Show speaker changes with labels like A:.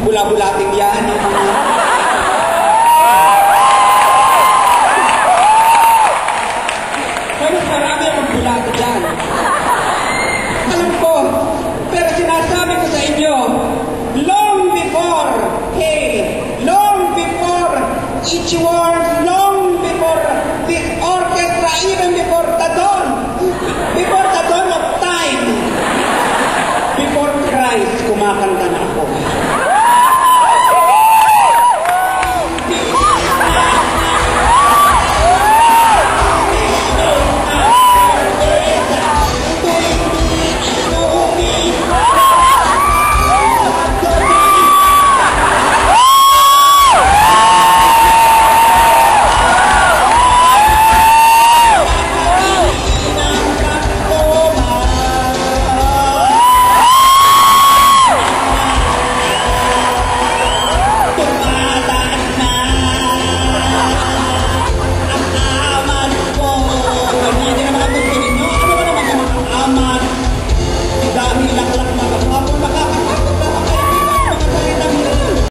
A: bula-bulating yan. Pero marami ang bulate dyan. Alam ko, pero sinasabi ko sa inyo, long before each worm